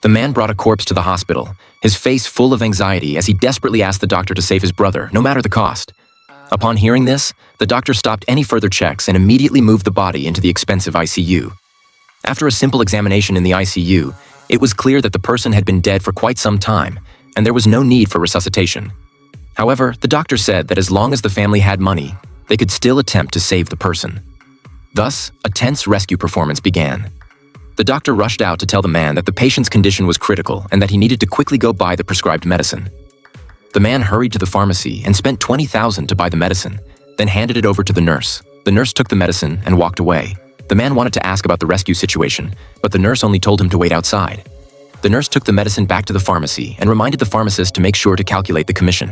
The man brought a corpse to the hospital, his face full of anxiety as he desperately asked the doctor to save his brother, no matter the cost. Upon hearing this, the doctor stopped any further checks and immediately moved the body into the expensive ICU. After a simple examination in the ICU, it was clear that the person had been dead for quite some time, and there was no need for resuscitation. However, the doctor said that as long as the family had money, they could still attempt to save the person. Thus, a tense rescue performance began. The doctor rushed out to tell the man that the patient's condition was critical and that he needed to quickly go buy the prescribed medicine. The man hurried to the pharmacy and spent $20,000 to buy the medicine, then handed it over to the nurse. The nurse took the medicine and walked away. The man wanted to ask about the rescue situation, but the nurse only told him to wait outside. The nurse took the medicine back to the pharmacy and reminded the pharmacist to make sure to calculate the commission.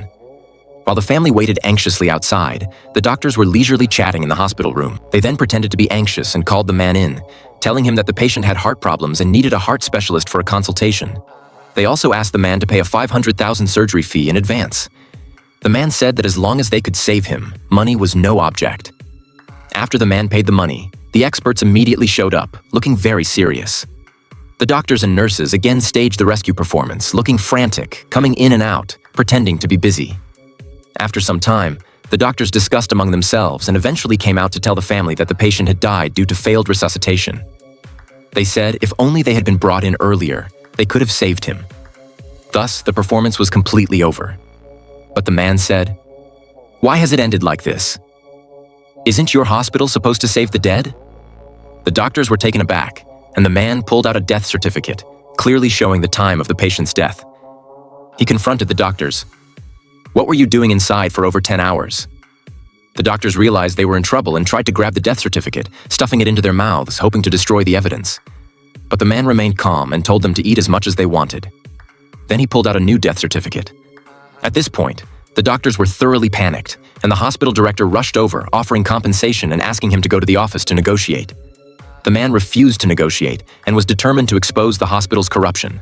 While the family waited anxiously outside, the doctors were leisurely chatting in the hospital room. They then pretended to be anxious and called the man in, telling him that the patient had heart problems and needed a heart specialist for a consultation. They also asked the man to pay a $500,000 surgery fee in advance. The man said that as long as they could save him, money was no object. After the man paid the money, the experts immediately showed up, looking very serious. The doctors and nurses again staged the rescue performance, looking frantic, coming in and out, pretending to be busy. After some time, the doctors discussed among themselves and eventually came out to tell the family that the patient had died due to failed resuscitation. They said if only they had been brought in earlier, they could have saved him. Thus, the performance was completely over. But the man said, "Why has it ended like this? Isn't your hospital supposed to save the dead?" The doctors were taken aback, and the man pulled out a death certificate, clearly showing the time of the patient's death. He confronted the doctors. "What were you doing inside for over 10 hours?" The doctors realized they were in trouble and tried to grab the death certificate, stuffing it into their mouths, hoping to destroy the evidence. But the man remained calm and told them to eat as much as they wanted. Then he pulled out a new death certificate. At this point, the doctors were thoroughly panicked, and the hospital director rushed over, offering compensation and asking him to go to the office to negotiate. The man refused to negotiate and was determined to expose the hospital's corruption.